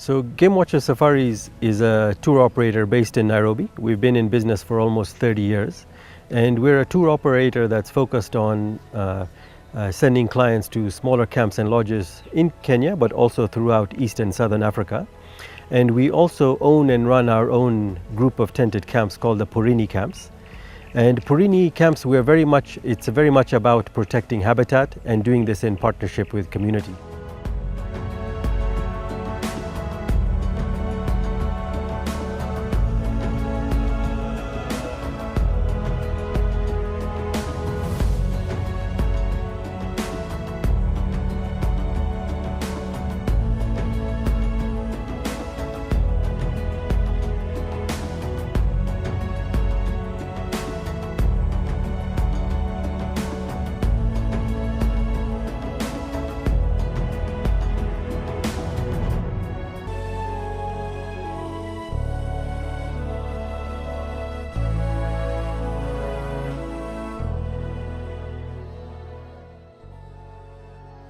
So Game Watcher Safaris is a tour operator based in Nairobi. We've been in business for almost 30 years, and we're a tour operator that's focused on sending clients to smaller camps and lodges in Kenya, but also throughout East and Southern Africa. And we also own and run our own group of tented camps called the Porini camps. And Porini camps, it's very much about protecting habitat and doing this in partnership with community.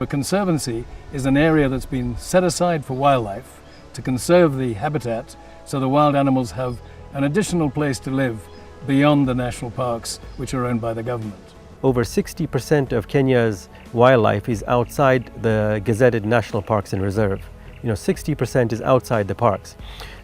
A conservancy is an area that's been set aside for wildlife to conserve the habitat so the wild animals have an additional place to live beyond the national parks which are owned by the government. Over 60% of Kenya's wildlife is outside the gazetted national parks and reserve. 60% is outside the parks.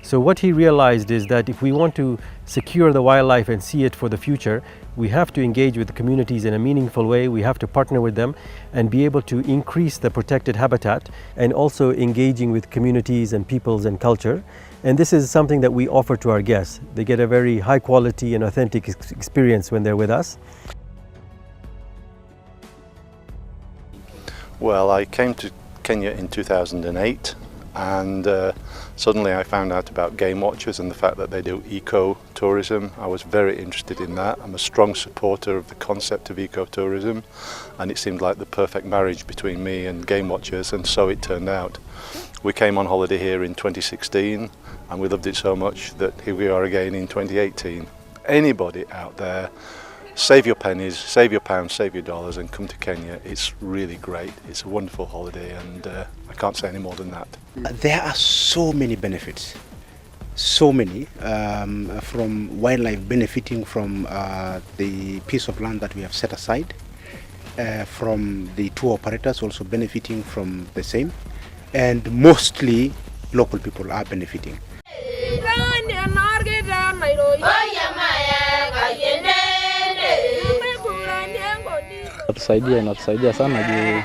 So what he realized is that if we want to secure the wildlife and see it for the future, we have to engage with the communities in a meaningful way. We have to partner with them and be able to increase the protected habitat, and also engaging with communities and peoples and culture. And this is something that we offer to our guests. They get a very high quality and authentic experience when they're with us. Well, I came to Kenya in 2008, and suddenly I found out about Game Watchers and the fact that they do ecotourism. I was very interested in that. I'm a strong supporter of the concept of ecotourism, and it seemed like the perfect marriage between me and Game Watchers, and so it turned out. We came on holiday here in 2016 and we loved it so much that here we are again in 2018. Anybody out there, save your pennies, save your pounds, save your dollars and come to Kenya. It's really great. It's a wonderful holiday, and I can't say any more than that. There are so many benefits, so many, from wildlife benefiting from the piece of land that we have set aside, from the tour operators also benefiting from the same, and mostly local people are benefiting. Inatusaidia sana juu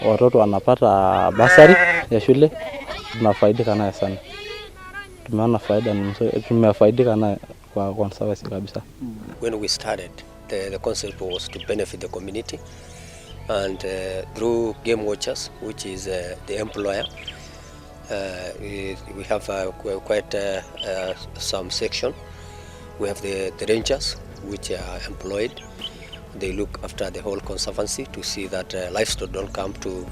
watoto wanapata basari ya shule, tunafaidika nayo sana. Tumeona faida, tumefaidika nayo kwa conservancy kabisa. When we started, the concept was to benefit the community, and through Game Watchers, which is the employer, we have quite some section. We have the rangers, which are employed. They look after the whole conservancy to see that livestock don't come to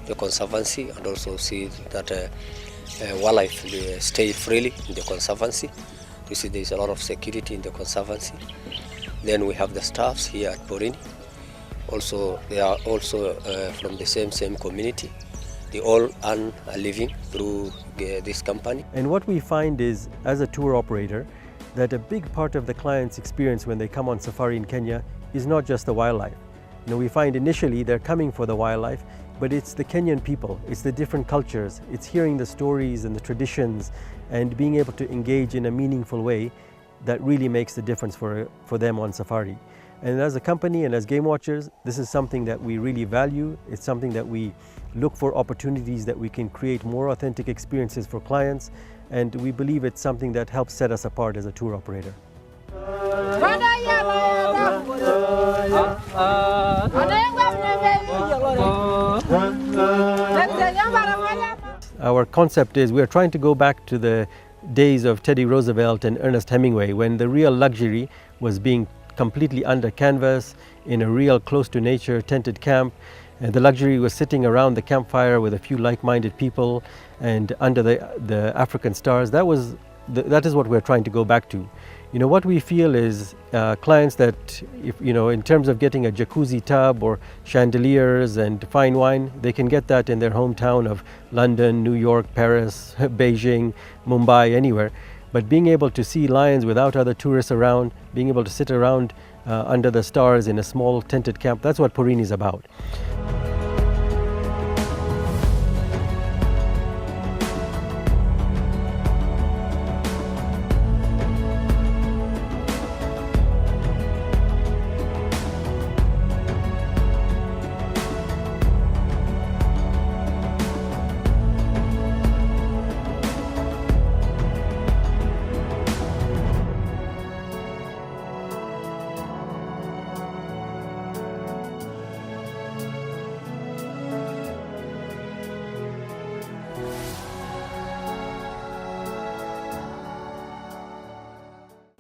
the conservancy, and also see that wildlife stay freely in the conservancy. You see there's a lot of security in the conservancy. Then we have the staffs here at Porini. Also, they are also from the same community. They all earn a living through this company. And what we find is, as a tour operator, that a big part of the client's experience when they come on safari in Kenya is not just the wildlife. We find initially they're coming for the wildlife, but it's the Kenyan people, it's the different cultures, it's hearing the stories and the traditions and being able to engage in a meaningful way that really makes the difference for them on safari. And as a company and as Game Watchers, this is something that we really value. It's something that we look for opportunities that we can create more authentic experiences for clients, and we believe it's something that helps set us apart as a tour operator. Our concept is we're trying to go back to the days of Teddy Roosevelt and Ernest Hemingway, when the real luxury was being completely under canvas in a real close to nature tented camp, and the luxury was sitting around the campfire with a few like-minded people and under the African stars. That was that is what we're trying to go back to. What we feel is clients that, if, in terms of getting a jacuzzi tub or chandeliers and fine wine, they can get that in their hometown of London, New York, Paris, Beijing, Mumbai, anywhere. But being able to see lions without other tourists around, being able to sit around under the stars in a small tented camp, that's what Purini is about.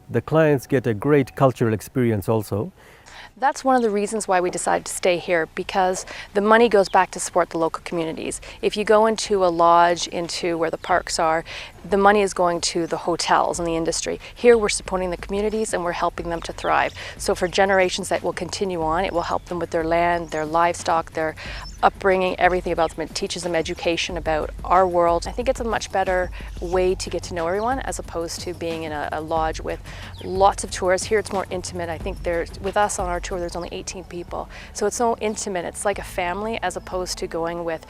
The clients get a great cultural experience also. That's one of the reasons why we decided to stay here, because the money goes back to support the local communities. If you go into a lodge, into where the parks are, the money is going to the hotels and the industry. Here we're supporting the communities and we're helping them to thrive. So for generations that will continue on, it will help them with their land, their livestock, their upbringing, everything about them. It teaches them education about our world. I think it's a much better way to get to know everyone as opposed to being in a lodge with lots of tourists. Here it's more intimate. I think with us on our tour there's only 18 people. So it's so intimate. It's like a family as opposed to going with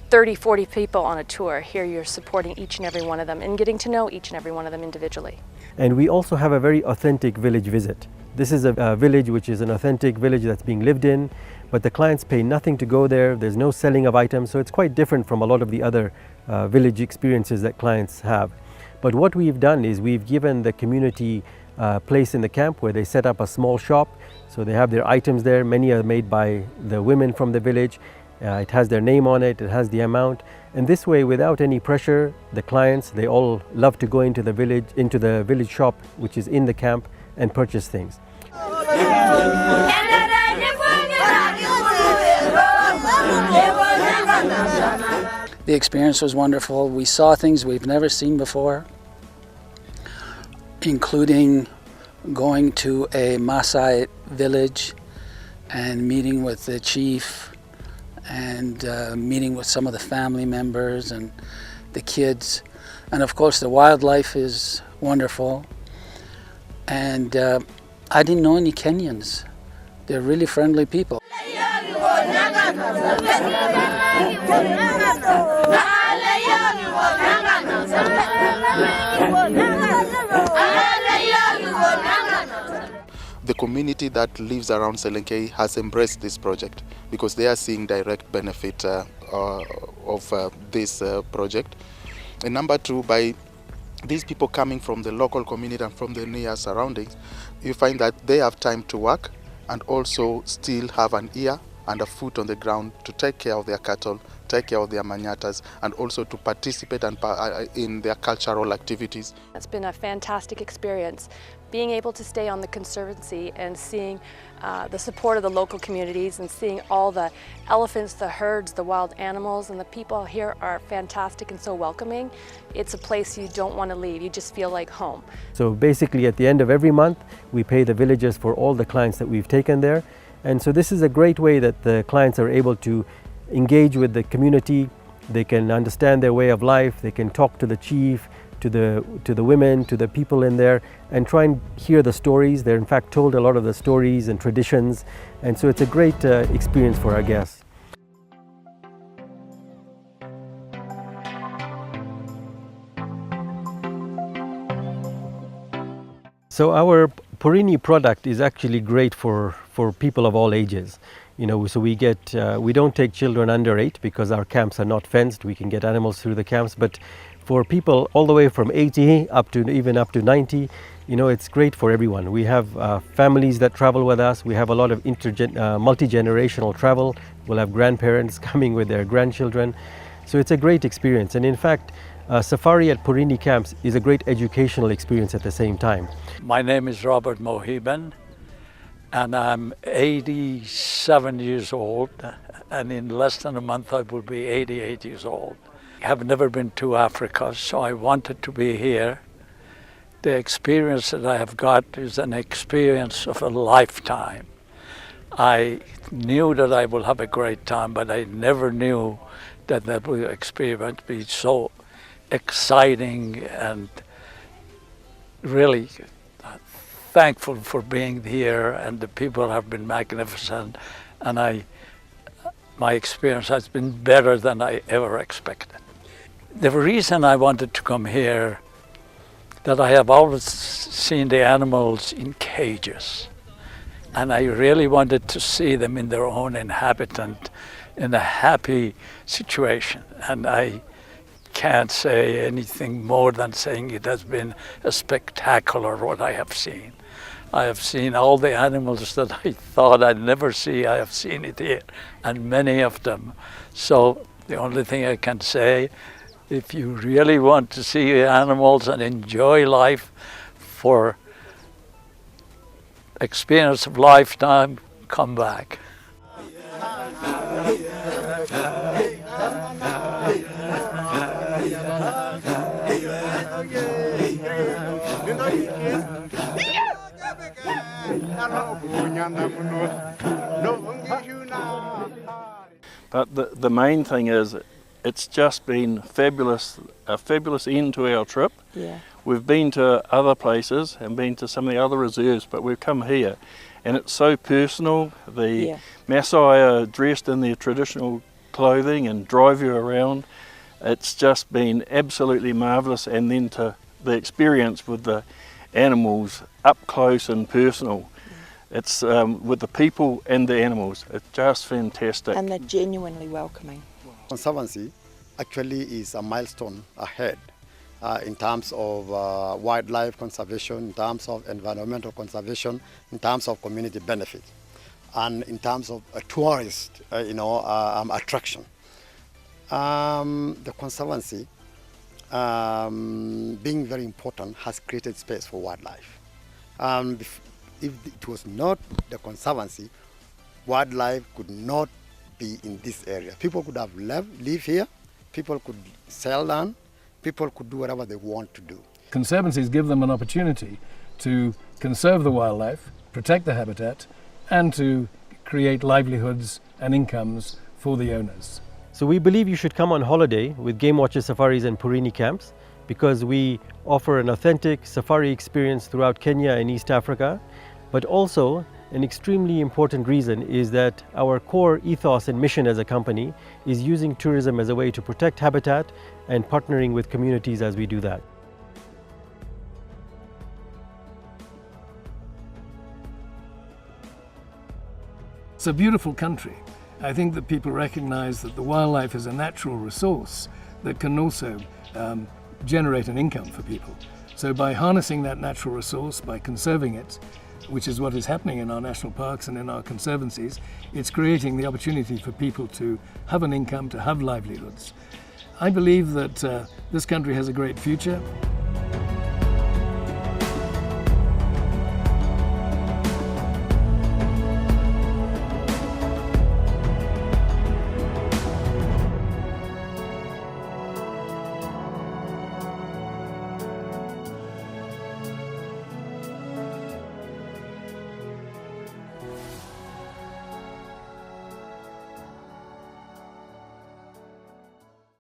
30, 40 people on a tour. Here you're supporting each and every one of them and getting to know each and every one of them individually. And we also have a very authentic village visit. This is a village which is an authentic village that's being lived in, but the clients pay nothing to go there. There's no selling of items, so it's quite different from a lot of the other village experiences that clients have. But what we've done is we've given the community a place in the camp where they set up a small shop. So they have their items there. Many are made by the women from the village. It has their name on it, it has the amount. And this way, without any pressure, the clients, they all love to go into the village shop, which is in the camp, and purchase things. The experience was wonderful. We saw things we've never seen before, including going to a Maasai village and meeting with the chief and meeting with some of the family members and the kids. And of course the wildlife is wonderful. And I didn't know any Kenyans. They're really friendly people. The community that lives around Selenkei has embraced this project because they are seeing direct benefit of this project. And number two, by these people coming from the local community and from the near surroundings, you find that they have time to work and also still have an ear and a foot on the ground to take care of their cattle, take care of their manyatas, and also to participate in their cultural activities. It's been a fantastic experience. Being able to stay on the conservancy and seeing the support of the local communities and seeing all the elephants, the herds, the wild animals, and the people here are fantastic and so welcoming. It's a place you don't want to leave. You just feel like home. So basically at the end of every month, we pay the villagers for all the clients that we've taken there. And so this is a great way that the clients are able to engage with the community. They can understand their way of life. They can talk to the chief, to the women, to the people in there, and try and hear the stories. They're in fact told a lot of the stories and traditions, and so it's a great experience for our guests. So our Purini product is actually great for people of all ages. So we don't take children under 8 because our camps are not fenced. We can get animals through the camps, but for people all the way from 80 up to 90, it's great for everyone. We have families that travel with us. We have a lot of multi-generational travel. We'll have grandparents coming with their grandchildren. So it's a great experience. And in fact, safari at Purini camps is a great educational experience at the same time. My name is Robert Mohiban, and I'm 87 years old, and in less than a month I will be 88 years old. have never been to Africa, so I wanted to be here. The experience that I have got is an experience of a lifetime. I knew that I will have a great time, but I never knew that that will experience be so exciting, and really thankful for being here, and the people have been magnificent, and my experience has been better than I ever expected. The reason I wanted to come here, that I have always seen the animals in cages, and I really wanted to see them in their own inhabitant, in a happy situation. And I can't say anything more than saying it has been a spectacular what I have seen. I have seen all the animals that I thought I'd never see. I have seen it here, and many of them. So the only thing I can say, if you really want to see animals and enjoy life for experience of lifetime, come back. But the main thing is, it's just been fabulous, a fabulous end to our trip. Yeah. We've been to other places and been to some of the other reserves, but we've come here and it's so personal. The Maasai are dressed in their traditional clothing and drive you around. It's just been absolutely marvellous, and then to the experience with the animals up close and personal. It's with the people and the animals, it's just fantastic. And they're genuinely welcoming. Conservancy actually is a milestone ahead in terms of wildlife conservation, in terms of environmental conservation, in terms of community benefit, and in terms of a tourist attraction. The Conservancy, being very important, has created space for wildlife. If it was not the Conservancy, wildlife could not be in this area. People could have live here, people could sell land, people could do whatever they want to do. Conservancies give them an opportunity to conserve the wildlife, protect the habitat, and to create livelihoods and incomes for the owners. So we believe you should come on holiday with Game Watcher Safaris and Purini camps, because we offer an authentic safari experience throughout Kenya and East Africa. But also, an extremely important reason is that our core ethos and mission as a company is using tourism as a way to protect habitat and partnering with communities as we do that. It's a beautiful country. I think that people recognize that the wildlife is a natural resource that can also generate an income for people. So by harnessing that natural resource, by conserving it, which is what is happening in our national parks and in our conservancies, it's creating the opportunity for people to have an income, to have livelihoods. I believe that this country has a great future.